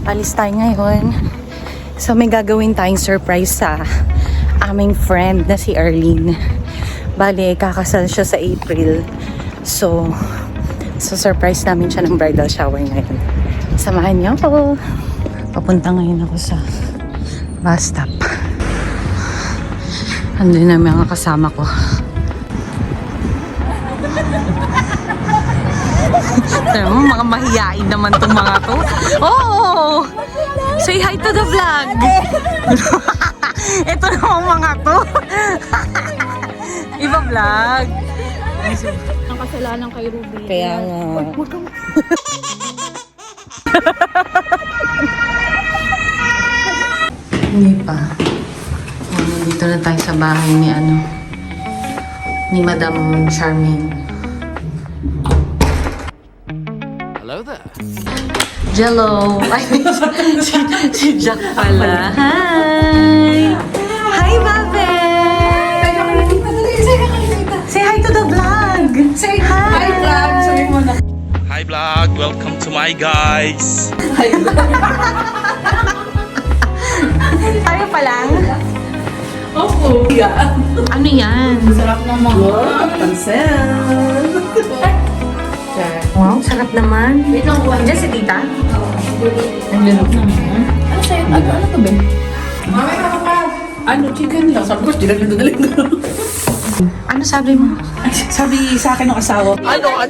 Alis tayo ngayon. So may gagawin tayong surprise sa aming friend na si Arlene. Bale, kakasal siya sa April. So surprise namin siya ng bridal shower ngayon. Samahan niyo ako. Papunta ngayon ako sa bus stop. Andun na mga kasama ko. Mga mahiyain naman tong mga to. Oh! Say hi to the vlog! Ito naman mga to. Iba vlog. Ang kasalanan kay Ruby. Kaya nga. Hindi pa. Dito na tayo sa bahay ni Madam Charmaine. Hello there. Jello. Ay, si Jack pala. Hi! Hi, Babe! Say hi to the vlog! Say hi, vlog! Sabi mo na. Hi vlog, welcome to my guys. Tayo pa lang? Oo. Ano yan? Sarap ng mga pansin. Wow, sarap naman. Diyan si tita? Ano sa'yo? Ano to, Ben? Ano, chicken lang. Sabi ko, di lang nagdadaling ko. Ano sabi mo? Sabi sa akin ng asawa. Ano?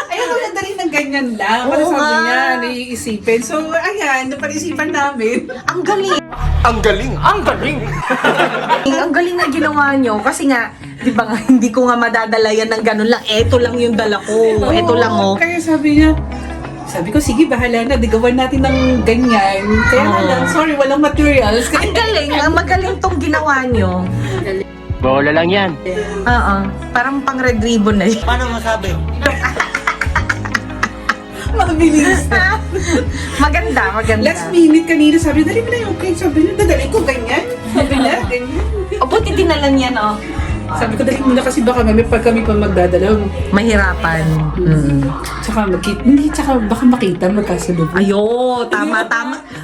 Ayaw mo nagdali ng ganyan lang. Para Oo sabi nga. niya, naiisipin. So, ayan, napag-isipan namin. Ang galing! Ang galing! Ang galing! Ang galing na ginawa nyo. Kasi nga, di ba nga, hindi ko nga madadala yan ng ganun lang. Eto lang yung dala ko. Eto lang, oh. Kaya sabi ko, sige, bahala na. Digawan natin ng ganyan. Kaya nga lang, sorry, walang materials. Ang galing. Ang magaling tong ginawa nyo. Bola lang yan. Oo. Parang pang red ribbon na yun. Paano masabi? Mabilis. Maganda. Last minute kanina, sabi, dali mo na yung cake. Sabi niya, dadali ko ganyan. Sabi niya, ganyan. O, buti dinalan yan, oh. Sabi ko, dali mo na kasi baka pag kami pa magdadalaw. Mahirapan. Tsaka tsaka baka makita magkasunod. Ayo, tama.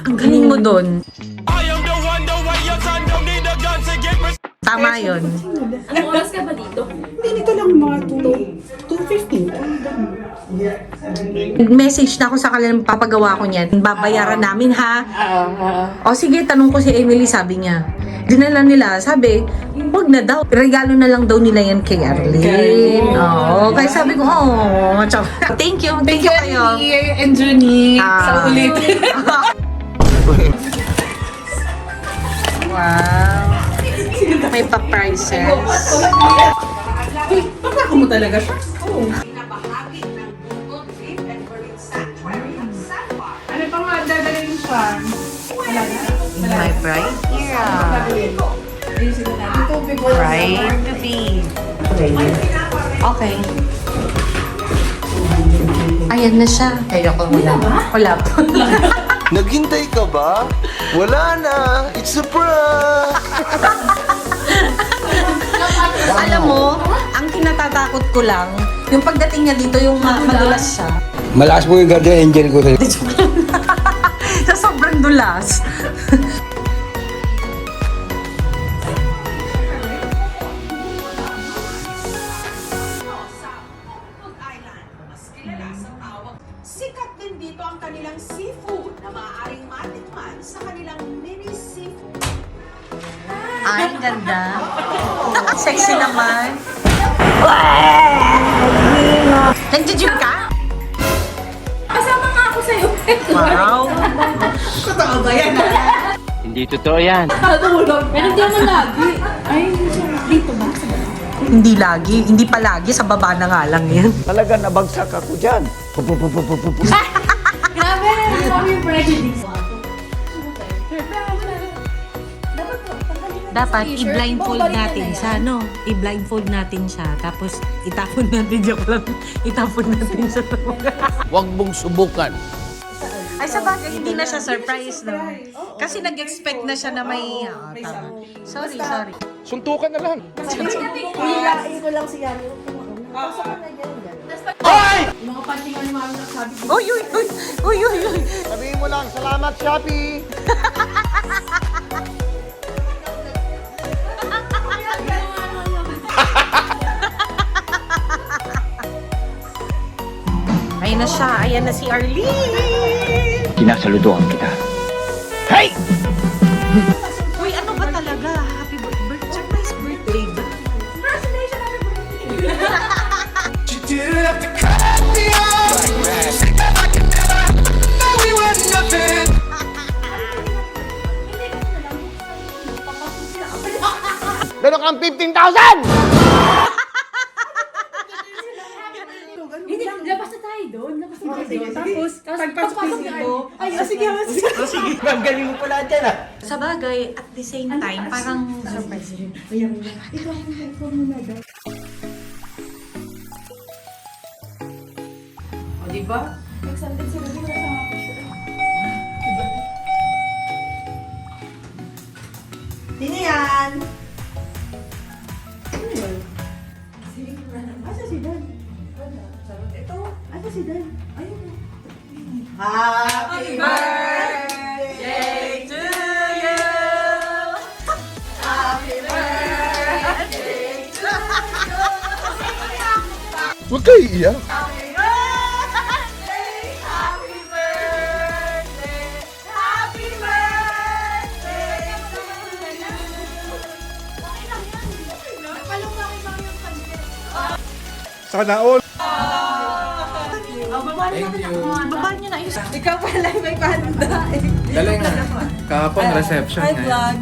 Ang galing mo dun. Tama yun. Anong oras ka ba dito? Hindi, dito lang mga 2:15. Message na ako sa kanila, papagawa ko niyan. Babayaran namin, ha? O sige, tanong ko si Emily, sabi niya. Dinala nila, sabi, wag na daw. Regalo na lang daw nila yan kay Arlene. Oo, kaya sabi ko, thank you kayo. And Junie, Ah. sa ulit. Wow. May pa-prices. Papako mo talaga siya? Oo. Ano pa nga, dadalhin siya? Wala na? My bright era. Ayusin na natin. Tubig. Right to be. Okay. Ayan na siya. Ayoko, wala pa. Naghintay ka ba? Wala na! It's a prank! Alam mo, ang kinatatakot ko lang, yung pagdating niya dito, yung madulas siya. Malakas mo yung guardian angel ko sa'yo. Sa sobrang dulas. Sikat din dito ang kanilang seafood na maaaring matikman sa kanilang mini seafood. Ay, ganda. Sexy naman. Nag-gym ka? Kasama nga ako sa'yo. Wow. Totoo ba yan? Hindi totoo yan. Tulog. Pero hindi naman lagi. Ay, dito ba? Hindi lagi. Hindi pa lagi. Sa baba na nga lang yan. Talaga nabagsak ako dyan. Grabe! Grabe yung prejudice. Dapat i-blindfold natin siya, no? I-blindfold natin siya. Tapos itapon natin siya lang. Itapon natin siya. Huwag mong subukan. Ay, sa bagay, hindi na siya surprise, no? Kasi nag-expect na siya na may... tama. Sorry. Suntukan na lang. Hilain ko lang siya. Pasok ka na dyan. Hoy! Mga ate nga ni mami nakasabi ko. Uy, uy, uy, uy, uy, uy. Sabihin mo lang, salamat Shopee! Ayan na siya. Ayan na si Arlene. Sinasaludoan kita. Hey! Uy, ano ba talaga? Happy birthday. Surprise birthday ba? Meron kang 15,000! Hindi, labas na tayo doon. Labas na tayo doon. Tapos, Pagpasok mo. Ay, sige. Ma'am, galing mo pala dyan ah! Sa bagay, at the same time, parang surprise rin. O, diba? Excited sila. Hindi ko na Sino yan? Asa si Dan? Ito? Asa si Dan? Ayun. Happy birthday to you! Happy birthday to you! Huwag kayo iiyak! Happy birthday! Happy birthday! Happy birthday to you! Palungkangin lang yung kanya. Sana all! Baba niyo na. Ikaw pala may panda eh. Galing nga. Kahapon reception Hi ngayon. vlog.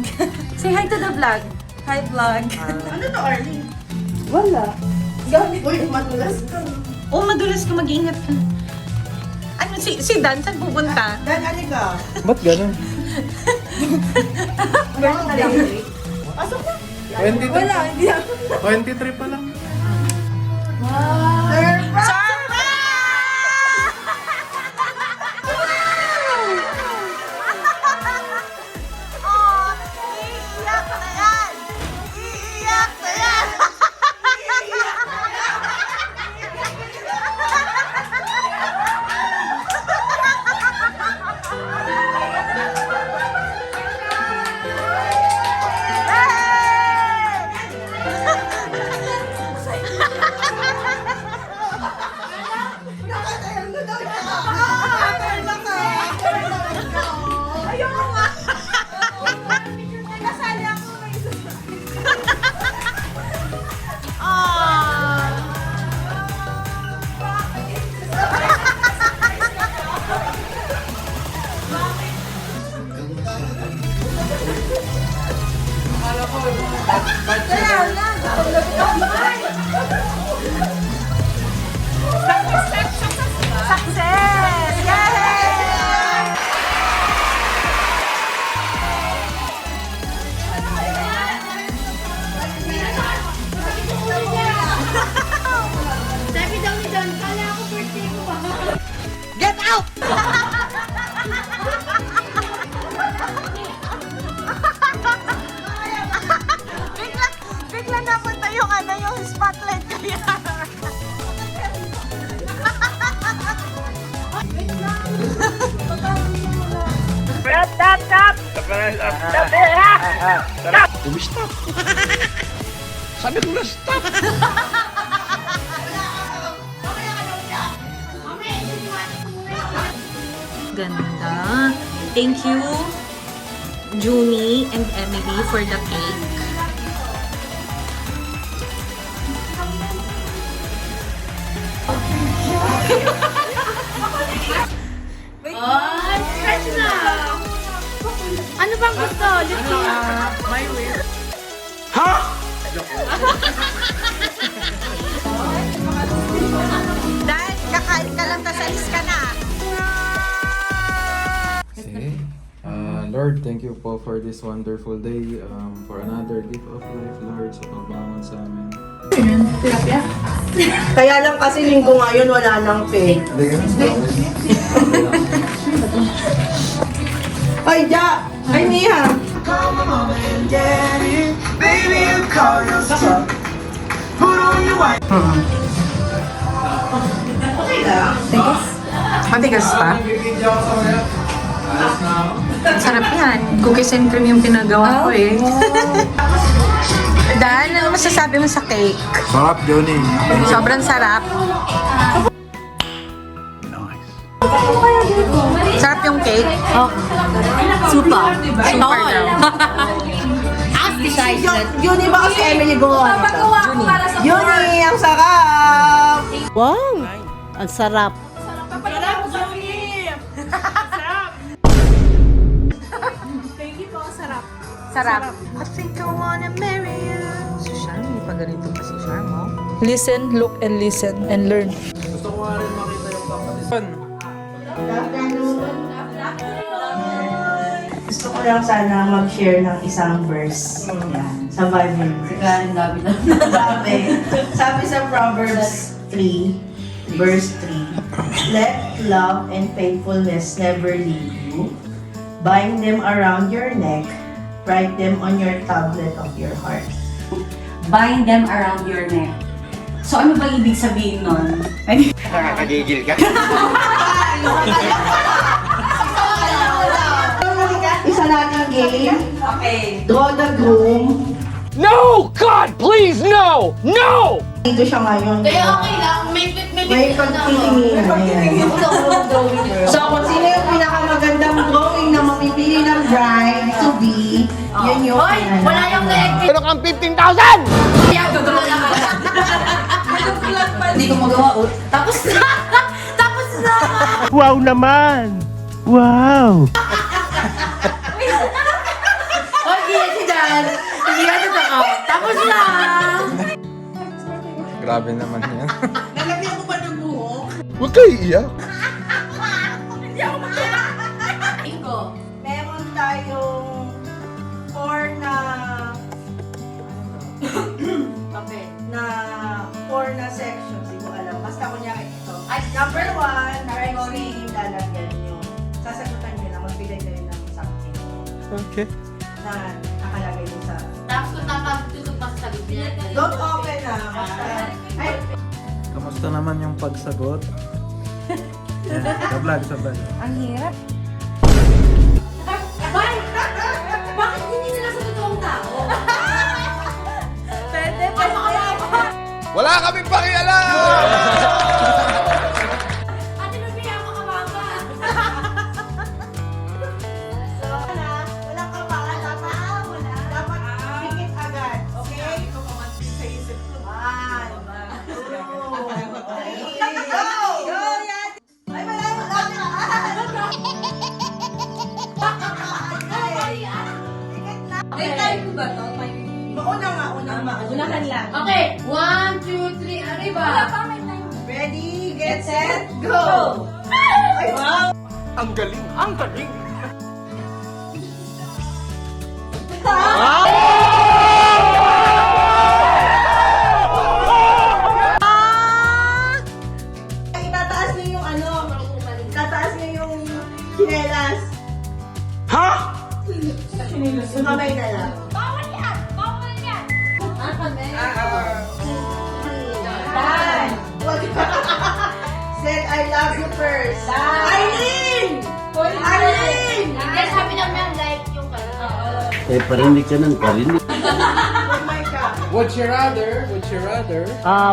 Say hi to the vlog. Hi vlog. Ano to Arlene? Wala. Gamit. Uy, madulas ka. Oh, madulas ka. Mag-iingat ka. Ano, si Dan, saan pupunta? Dan, ano ka? Ba't ganun? Birthday. Pasok na. 23. Wala, hindi ako. 23 pa lang. Surprise! Oh, iiyak na yan! Iiyak na yan! Success! Yay! Sabi daw ni Don, kala ako birthday ko pa. Get out! bigla napunta yung yung spotlight kaya. Stop! Sabi ko na stop! Ganda. Thank you, Junie and Emily, for the cake. Ay, fresh na. Ano bang gusto? Dahil kakain ka lang, tas alis ka na. Sige. Lord, thank you po for this wonderful day, for another gift of life, Lord, sa pagbangon sa amin. Kaya lang kasi linggo ngayon wala nang pay. Ay, Ja! Ay, Mia! Matigas pa. Sarap yan. Cookies and cream yung pinagawa ko eh. Dan, ano masasabi mo sa cake? Sarap, Johnny. Sobrang sarap. Sarap yung cake. Super. Super daw. Yun ba kasi Emily gumawa nito? Yun ang sarap! Wow! Ang sarap. Sarap. I think I wanna marry you. Si Charmy, pag ganito pa si Charmo. Listen, look, and listen, and learn. Gusto ko nga rin makita yung kapatid. Gusto ko lang sana mag-share ng isang verse. Yan, sa Bible. Sabi sa Proverbs 3, verse 3, let love and faithfulness never leave you. Bind them around your neck, write them on your tablet of your heart. Bind them around your neck. So ano ba ibig sabihin nun? Nakakagigil ka. Isa nating game. Okay. Draw the groom. No! God, please, no! No! Dito siya ngayon. Kaya okay lang, May pagtitinginan. Ayan. So, kung sino yung pinakamagandang drawing na mamipili ng bride to be, yun yung Hoy, wala yung na-exit. Pero kang 15,000! Kaya gugulo na ka. Hindi ko magawa. Tapos na! Tapos na! Wow naman! Wow! Hoy, si Dan. Hindi ka totoo. Tapos na! Grabe naman yan. Huwag kayo iiyak. Ingo. meron tayong 4 na sections, hindi ko alam. Basta kunyari ito. Ay, Number 1, category lalagyan nyo. Sasagutan nyo lang, magbigay kayo ng something Okay. na nakalagay nyo sa... Tapos kung tutok pa sa sagot niya. Don't open na. Basta... Ay! Kamusta naman yung pagsagot? Sa vlog, sa vlog. Ang hirap. Bakit hindi nila sa totoong tao? Pwede. Wala kaming pakialam! Ate Lucia, makababa. So, walang kapangan. Dapat pikit agad. Okay? Sa isip ko. 1, 2, 3, go! Go! Yan! Ay, wala na! May time ko ba to? Unahan lang. Okay, 1, 2, 3, arriba. Ready, get set, go! Ay, wow! Ang galing! Ang galing! Itataas niyo yung ano, tataas niyo yung chinelas. Ha? Yung kamay na lang. Bawal yan! Bawal yan! Dan! Said I love you first. Eileen! Eileen! Hindi, sabi naman like yung kanya. Eh, parinig ka ng parinig. Oh my God. Would you rather? Would you rather?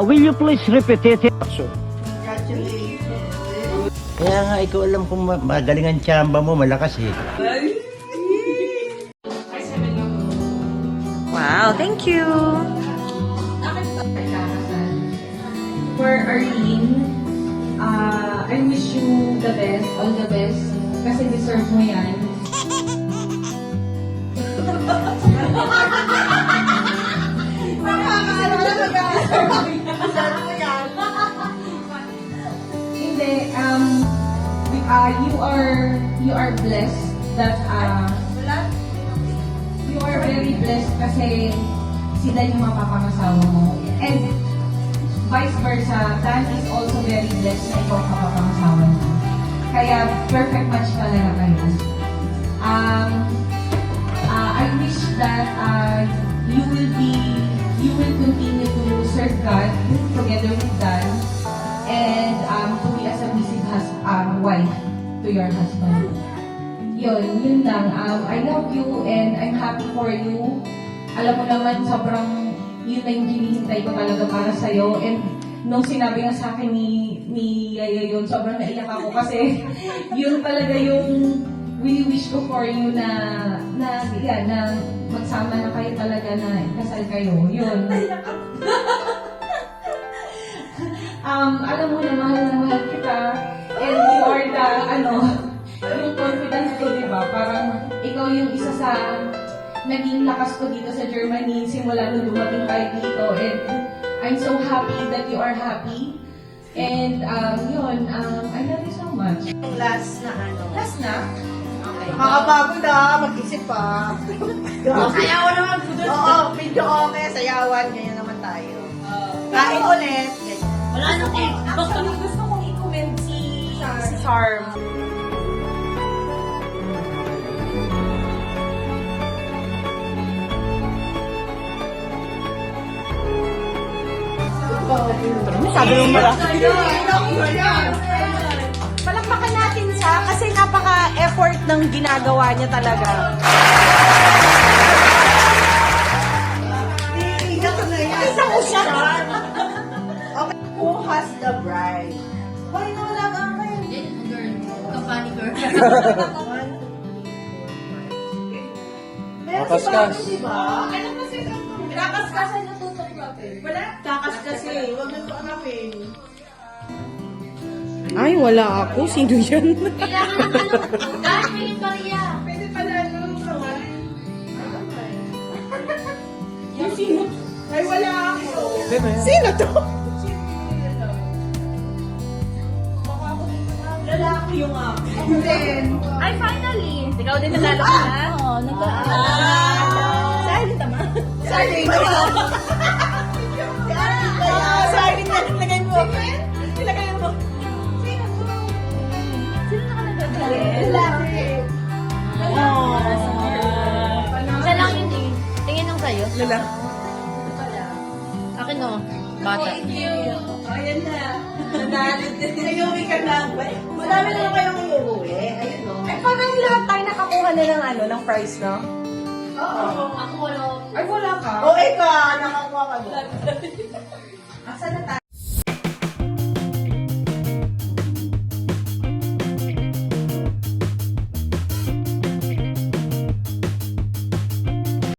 Will you please repeat it? Congratulations. Kaya nga, ikaw alam kung magaling ang tsamba mo, malakas eh. Wow, thank you. For Arlene, I wish you the best, all the best, kasi deserve mo yan. Hindi, you are blessed that, you are very blessed kasi sila yung mapapangasawa mo. And vice versa, Dan is also very blessed na ikaw ang mapapangasawa mo. Kaya perfect match talaga kayo. I wish that you will continue to serve God together with Dan and to be a submissive wife to your husband. Yun lang. I love you and I'm happy for you. Alam mo naman, sobrang yun na yung hinihintay ko talaga para sa'yo. And nung sinabi nga sa akin ni Yaya yun, sobrang naiyak ako kasi yun talaga yung wish ko for you na magsama na kayo talaga, na kasal kayo. Yun. Alam mo na mahal kita. And you are the, yung confidence ko, di ba? Parang ikaw yung isa sa naging lakas ko dito sa Germany simula nung dumating tayo dito. And I'm so happy that you are happy. And yun, I love you so much. Last na Last na? Okay. Makakapagod mag-isip pa. Ayaw naman po doon. Oo, video okay, sayawan, ganyan naman tayo. Kain ulit. Wala nang Gusto kong i-comment si Charm. Sabi mo palakpakan natin siya kasi napaka-effort ng ginagawa niya talaga. Isa ko siya. Okay. Who has the bride? Why no lang ang kayo? Company girl. Meron si Bobby, di ba? Ano kasi kakaskasan yung tutok natin? Wala? Kakaskasin. Huwag na ito anapin. Ay, wala ako. Sino yan? Kailangan ng Dahil may Maria. Pwede pala nung kamay. Yung sino? Ay, wala ako. Sino to? Lalaki yung akin. Then, Ay, finally! Ikaw din nanalo ka na? Oo, Silent naman. Silent naman. Silent na nilagay mo. Nilagay mo. Sino to? Sino nakalagay? Lalaki. Isa lang yun eh. Tingin nung sa'yo. Lalaki. Akin o. Bata. Thank you. Ayan na. Nanalo din. Nag-uwi ka na. Marami na lang kayong iuwi. Ayun no. Ay, parang lahat tayo nakakuha na ng prize, no? Oo. Ako wala. Ay, wala ka. O, ikaw. Nakakuha ka doon. Asa na tayo?